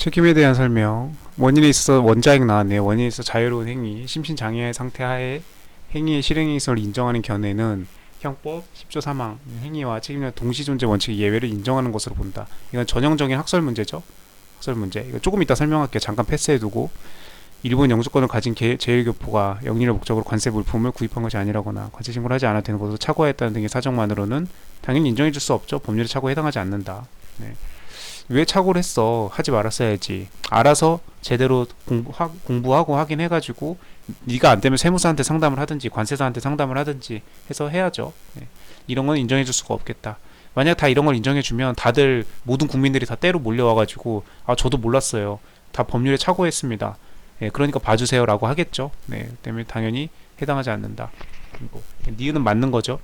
책임에 대한 설명. 원인에 있어서 원자핵 나왔네요. 원인에 있어 자유로운 행위, 심신장애 상태 하에 행위의 실행행위성을 인정하는 견해는 형법 10조 사망, 행위와 책임의 동시존재 원칙의 예외를 인정하는 것으로 본다. 이건 전형적인 학설 문제죠. 학설 문제. 이거 조금 이따 설명할게요. 잠깐 패스해두고. 일본 영주권을 가진 제1교포가 영리를 목적으로 관세 물품을 구입한 것이 아니라거나 관세 신고를 하지 않아도 되는 것으로 착오했다는 등의 사정만으로는 당연히 인정해줄 수 없죠. 법률의 착오에 해당하지 않는다. 네. 왜 착오를 했어? 하지 말았어야지. 알아서 제대로 공부하고 확인해가지고 네가 안 되면 세무사한테 상담을 하든지 관세사한테 상담을 하든지 해서 해야죠. 네. 이런 건 인정해줄 수가 없겠다. 만약 다 이런 걸 인정해주면 다들 모든 국민들이 다 때로 몰려와가지고 아 저도 몰랐어요. 다 법률에 착오했습니다. 예, 그러니까 봐주세요라고 하겠죠. 네, 때문에 당연히 해당하지 않는다. 그리고 니은은 맞는 거죠.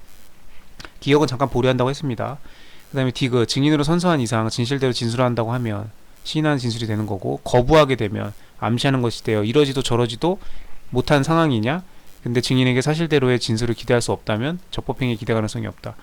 기억은 잠깐 보류한다고 했습니다. 그 다음에 디귿 증인으로 선서한 이상 진실대로 진술한다고 하면 시인하는 진술이 되는 거고 거부하게 되면 암시하는 것이 되어 이러지도 저러지도 못한 상황이냐? 근데 증인에게 사실대로의 진술을 기대할 수 없다면 적법행위에 기대 가능성이 없다.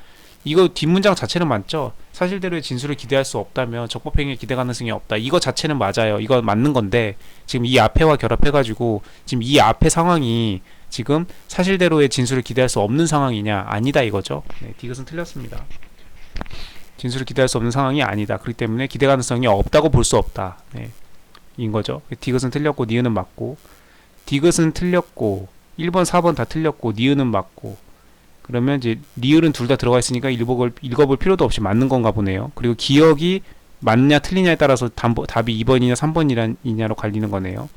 이거 뒷문장 자체는 맞죠? 사실대로의 진술을 기대할 수 없다면 적법행위에 기대 가능성이 없다. 이거 자체는 맞아요. 이거 맞는 건데 지금 이 앞에와 결합해가지고 지금 이 앞의 상황이 지금 사실대로의 진술을 기대할 수 없는 상황이냐? 아니다 이거죠. 네, 디귿은 틀렸습니다. 진술을 기대할 수 없는 상황이 아니다. 그렇기 때문에 기대 가능성이 없다고 볼 수 없다. 네, 인 거죠. 디귿은 틀렸고 니은은 맞고 디귿은 틀렸고 1번 4번 다 틀렸고 니은은 맞고 그러면 이제 리을은 둘 다 들어가 있으니까 읽어볼 필요도 없이 맞는 건가 보네요. 그리고 기억이 맞냐 틀리냐에 따라서 답이 2번이냐 3번이냐로 갈리는 거네요.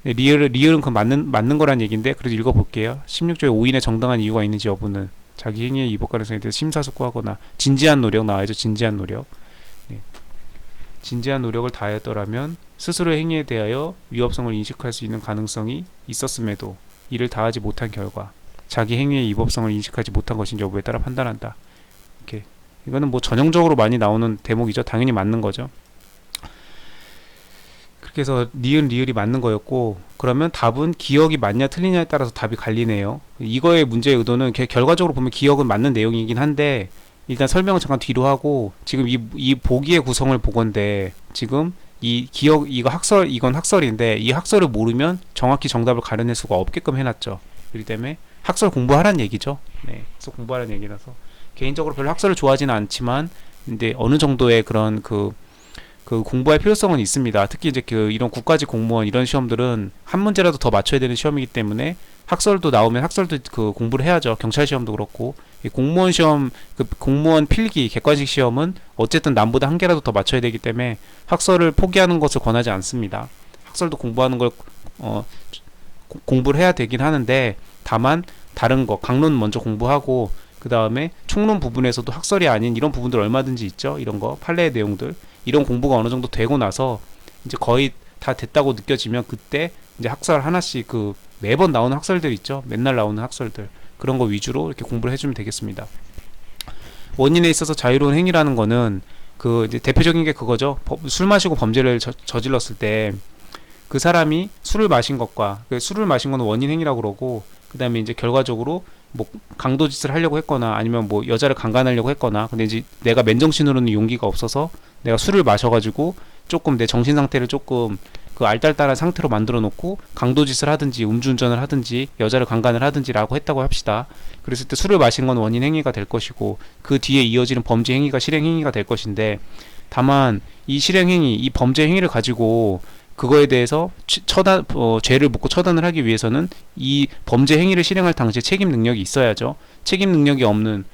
네, 리을은 그 맞는 거란 얘기인데 그래도 읽어볼게요. 16조에 오인의 정당한 이유가 있는지 여부는 자기 행위의 이복 가능성에 대해서 심사숙고하거나 진지한 노력 나와야죠. 진지한 노력. 네. 진지한 노력을 다하였더라면 스스로의 행위에 대하여 위법성을 인식할 수 있는 가능성이 있었음에도 이를 다하지 못한 결과 자기 행위의 위법성을 인식하지 못한 것인지 여부에 따라 판단한다. 이렇게 이거는 뭐 전형적으로 많이 나오는 대목이죠. 당연히 맞는 거죠. 그렇게 해서 니은 리을이 맞는 거였고 그러면 답은 기억이 맞냐 틀리냐에 따라서 답이 갈리네요. 이거의 문제의 의도는 결과적으로 보면 기억은 맞는 내용이긴 한데 일단 설명을 잠깐 뒤로 하고 지금 이 보기의 구성을 보건데 지금 이 기억 이건 학설인데 이 학설을 모르면 정확히 정답을 가려낼 수가 없게끔 해놨죠. 그렇기 때문에 학설 공부하라는 얘기죠. 네, 학설 공부하라는 얘기라서 개인적으로 별로 학설을 좋아하지는 않지만 근데 어느 정도의 그런 그 공부할 필요성은 있습니다. 특히 이제 이런 국가직 공무원 이런 시험들은 한 문제라도 더 맞춰야 되는 시험이기 때문에 학설도 나오면 학설도 공부를 해야죠. 경찰 시험도 그렇고 공무원 시험 공무원 필기 객관식 시험은 어쨌든 남보다 한 개라도 더 맞춰야 되기 때문에 학설을 포기하는 것을 권하지 않습니다. 학설도 공부하는 걸 공부를 해야 되긴 하는데 다만 다른 거 강론 먼저 공부하고 그 다음에 총론 부분에서도 학설이 아닌 이런 부분들 얼마든지 있죠. 이런 거 판례의 내용들 이런 공부가 어느 정도 되고 나서 이제 거의 다 됐다고 느껴지면 그때 이제 학설 하나씩 매번 나오는 학설들 있죠. 맨날 나오는 학설들 그런 거 위주로 이렇게 공부를 해주면 되겠습니다. 원인에 있어서 자유로운 행위라는 거는 이제 대표적인 게 그거죠. 술 마시고 범죄를 저질렀을 때 그 사람이 술을 마신 것과 술을 마신 거는 원인 행위라고 그러고 그 다음에 이제 결과적으로 뭐 강도짓을 하려고 했거나 아니면 뭐 여자를 강간하려고 했거나 근데 이제 내가 맨정신으로는 용기가 없어서 내가 술을 마셔가지고 조금 내 정신 상태를 조금 알딸딸한 상태로 만들어 놓고 강도짓을 하든지 음주운전을 하든지 여자를 강간을 하든지라고 했다고 합시다. 그랬을 때 술을 마신 건 원인 행위가 될 것이고 그 뒤에 이어지는 범죄 행위가 실행 행위가 될 것인데 다만 이 실행 행위 이 범죄 행위를 가지고 그거에 대해서 죄를 묻고 처단을 하기 위해서는 이 범죄 행위를 실행할 당시에 책임 능력이 있어야죠. 책임 능력이 없는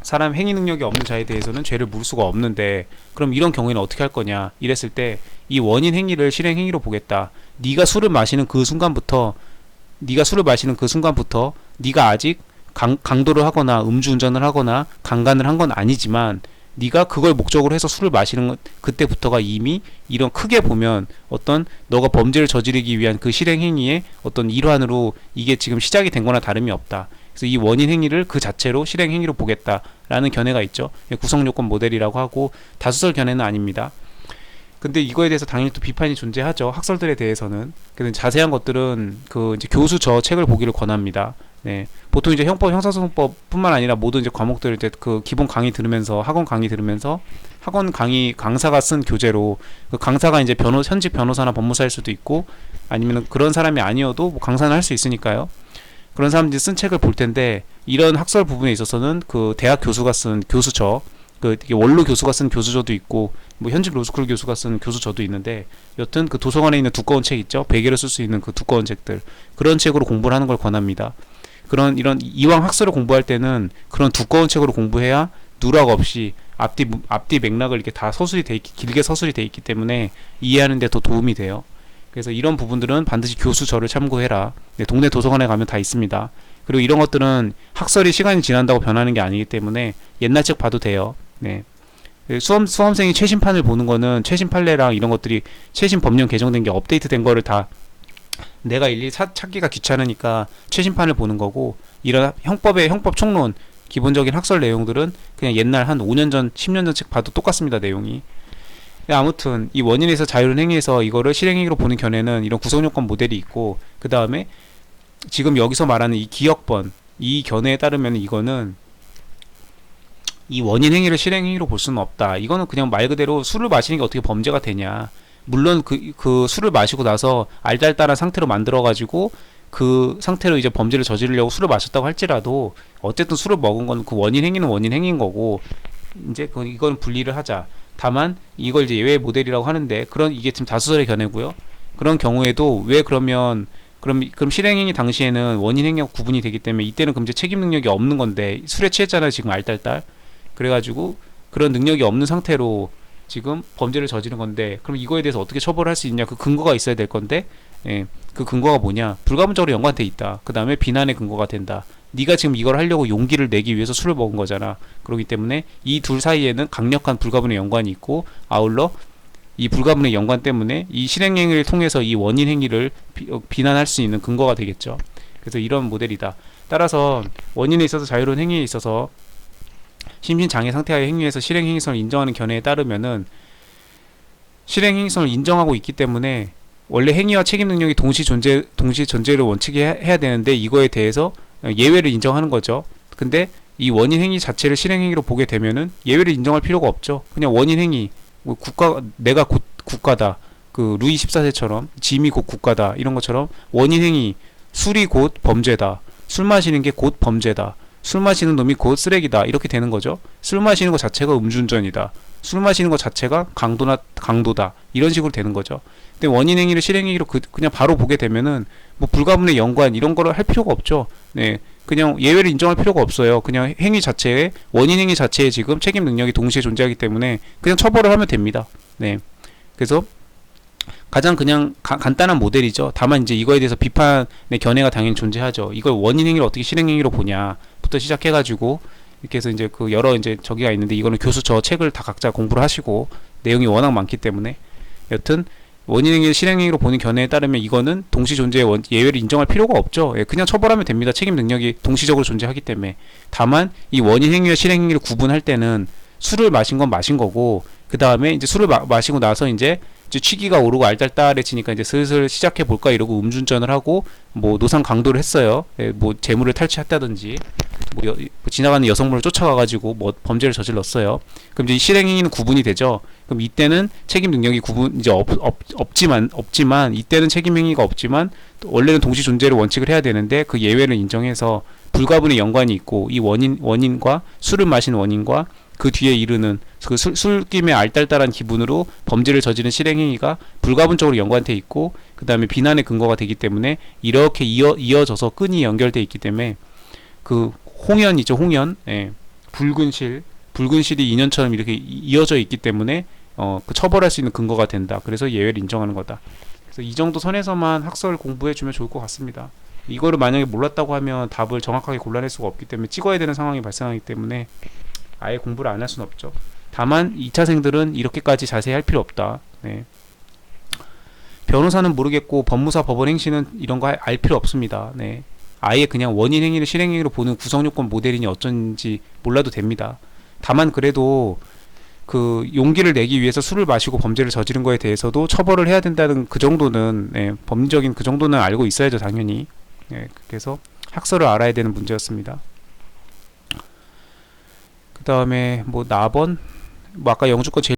사람 행위 능력이 없는 자에 대해서는 죄를 물을 수가 없는데 그럼 이런 경우에는 어떻게 할 거냐 이랬을 때 이 원인 행위를 실행 행위로 보겠다. 네가 술을 마시는 그 순간부터 네가 아직 강도를 하거나 음주운전을 하거나 강간을 한 건 아니지만 네가 그걸 목적으로 해서 술을 마시는 것 그때부터가 이미 이런 크게 보면 어떤 너가 범죄를 저지르기 위한 그 실행 행위의 어떤 일환으로 이게 지금 시작이 된 거나 다름이 없다. 그래서 이 원인 행위를 그 자체로 실행 행위로 보겠다라는 견해가 있죠. 구성 요건 모델이라고 하고 다수설 견해는 아닙니다. 근데 이거에 대해서 당연히 또 비판이 존재하죠. 학설들에 대해서는. 근데 자세한 것들은 이제 교수 저 책을 보기를 권합니다. 네. 보통 이제 형법, 형사소송법뿐만 아니라 모든 이제 과목들 이제 그 기본 강의 들으면서 학원 강의 들으면서 학원 강의 강사가 쓴 교재로 그 강사가 이제 현직 변호사나 법무사일 수도 있고 아니면 그런 사람이 아니어도 뭐 강사는 할 수 있으니까요. 그런 사람들이 쓴 책을 볼 텐데 이런 학설 부분에 있어서는 그 대학 교수가 쓴 교수처 그 원로 교수가 쓴 교수저도 있고 뭐 현직 로스쿨 교수가 쓴 교수저도 있는데 여튼 그 도서관에 있는 두꺼운 책 있죠. 베개로 쓸 수 있는 그 두꺼운 책들 그런 책으로 공부를 하는 걸 권합니다. 이런 이왕 학설을 공부할 때는 그런 두꺼운 책으로 공부해야 누락 없이 앞뒤 맥락을 이렇게 다 길게 서술이 돼 있기 때문에 이해하는 데 더 도움이 돼요. 그래서 이런 부분들은 반드시 교수저를 참고해라. 네, 동네 도서관에 가면 다 있습니다. 그리고 이런 것들은 학설이 시간이 지난다고 변하는 게 아니기 때문에 옛날 책 봐도 돼요. 네. 수험생이 최신판을 보는 거는 최신 판례랑 이런 것들이 최신 법령 개정된 게 업데이트된 거를 다 내가 일일이 찾기가 귀찮으니까 최신판을 보는 거고 이런 형법 총론 기본적인 학설 내용들은 그냥 옛날 한 5년 전, 10년 전 책 봐도 똑같습니다. 내용이. 아무튼 이 원인에서 자유로운 행위에서 이거를 실행행위로 보는 견해는 이런 구성요건 모델이 있고 그 다음에 지금 여기서 말하는 이 기억번 이 견해에 따르면 이거는 이 원인 행위를 실행 행위로 볼 수는 없다. 이거는 그냥 말 그대로 술을 마시는 게 어떻게 범죄가 되냐. 물론 그 술을 마시고 나서 알딸딸한 상태로 만들어가지고 그 상태로 이제 범죄를 저지르려고 술을 마셨다고 할지라도 어쨌든 술을 먹은 건 그 원인 행위는 원인 행위인 거고 이제 이건 분리를 하자. 다만 이걸 이제 예외 모델이라고 하는데 이게 지금 다수설의 견해고요. 그런 경우에도 왜 그럼 실행행위 당시에는 원인 행위하고 구분이 되기 때문에 이때는 그럼 이제 책임 능력이 없는 건데 술에 취했잖아요. 지금 알딸딸. 그래가지고 그런 능력이 없는 상태로 지금 범죄를 저지른 건데 그럼 이거에 대해서 어떻게 처벌할 수 있냐 그 근거가 있어야 될 건데 예, 그 근거가 뭐냐 불가분적으로 연관돼 있다. 그 다음에 비난의 근거가 된다. 네가 지금 이걸 하려고 용기를 내기 위해서 술을 먹은 거잖아. 그렇기 때문에 이 둘 사이에는 강력한 불가분의 연관이 있고 아울러 이 불가분의 연관 때문에 이 실행행위를 통해서 이 원인 행위를 비난할 수 있는 근거가 되겠죠. 그래서 이런 모델이다. 따라서 원인에 있어서 자유로운 행위에 있어서 심신장애 상태하의 행위에서 실행행위성을 인정하는 견해에 따르면은 실행행위성을 인정하고 있기 때문에 원래 행위와 책임 능력이 동시 존재를 원칙이 해야 되는데 이거에 대해서 예외를 인정하는 거죠. 근데 이 원인 행위 자체를 실행행위로 보게 되면은 예외를 인정할 필요가 없죠. 그냥 원인 행위 뭐 내가 곧 국가다. 그 루이 14세처럼 짐이 곧 국가다. 이런 것처럼 원인 행위 술이 곧 범죄다. 술 마시는 게 곧 범죄다. 술 마시는 놈이 곧 쓰레기다. 이렇게 되는 거죠. 술 마시는 것 자체가 음주운전이다. 술 마시는 것 자체가 강도다. 이런 식으로 되는 거죠. 근데 원인 행위를 실행행위로 그냥 바로 보게 되면은 뭐 불가분의 연관 이런 거를 할 필요가 없죠. 네. 그냥 예외를 인정할 필요가 없어요. 그냥 원인 행위 자체에 지금 책임 능력이 동시에 존재하기 때문에 그냥 처벌을 하면 됩니다. 네. 그래서 가장 그냥 간단한 모델이죠. 다만 이제 이거에 대해서 비판의 견해가 당연히 존재하죠. 이걸 원인 행위를 어떻게 실행 행위로 보냐부터 시작해가지고 이렇게 해서 이제 그 여러 이제 저기가 있는데 이거는 교수 저 책을 다 각자 공부를 하시고 내용이 워낙 많기 때문에 여튼 원인 행위를 실행 행위로 보는 견해에 따르면 이거는 동시 존재의 예외를 인정할 필요가 없죠. 예, 그냥 처벌하면 됩니다. 책임 능력이 동시적으로 존재하기 때문에. 다만 이 원인 행위와 실행 행위를 구분할 때는 술을 마신 건 마신 거고 그 다음에 이제 술을 마시고 나서 이제 취기가 오르고 알딸딸해지니까 이제 슬슬 시작해 볼까 이러고 음주운전을 하고 뭐 노상 강도를 했어요. 예, 뭐 재물을 탈취했다든지 뭐 지나가는 여성분을 쫓아가가지고 뭐 범죄를 저질렀어요. 그럼 이제 실행행위는 구분이 되죠. 그럼 이때는 책임 능력이 이제 없지만 이때는 책임행위가 없지만 원래는 동시 존재를 원칙을 해야 되는데 그 예외를 인정해서 불가분의 연관이 있고 이 원인과 술을 마신 원인과 그 뒤에 이르는 그 술김에 알딸딸한 기분으로 범죄를 저지른 실행행위가 불가분적으로 연관돼 있고 그 다음에 비난의 근거가 되기 때문에 이렇게 이어져서 끈이 연결돼 있기 때문에 그 홍연이죠. 홍연. 예. 붉은실이 인연처럼 이렇게 이어져 있기 때문에 그 처벌할 수 있는 근거가 된다. 그래서 예외를 인정하는 거다. 그래서 이 정도 선에서만 학설 공부해 주면 좋을 것 같습니다. 이거를 만약에 몰랐다고 하면 답을 정확하게 골라낼 수가 없기 때문에 찍어야 되는 상황이 발생하기 때문에 아예 공부를 안 할 수는 없죠. 다만 2차생들은 이렇게까지 자세히 할 필요 없다. 네. 변호사는 모르겠고 법무사 법원 행시는 이런 거 알 필요 없습니다. 네. 아예 그냥 원인 행위를 실행행위로 보는 구성요건 모델이니 어쩐지 몰라도 됩니다. 다만 그래도 그 용기를 내기 위해서 술을 마시고 범죄를 저지른 거에 대해서도 처벌을 해야 된다는 그 정도는 법리적인 그 정도는 알고 있어야죠. 당연히. 네. 그래서 학설을 알아야 되는 문제였습니다. 그 다음에 뭐 나번, 뭐 아까 영주권 제일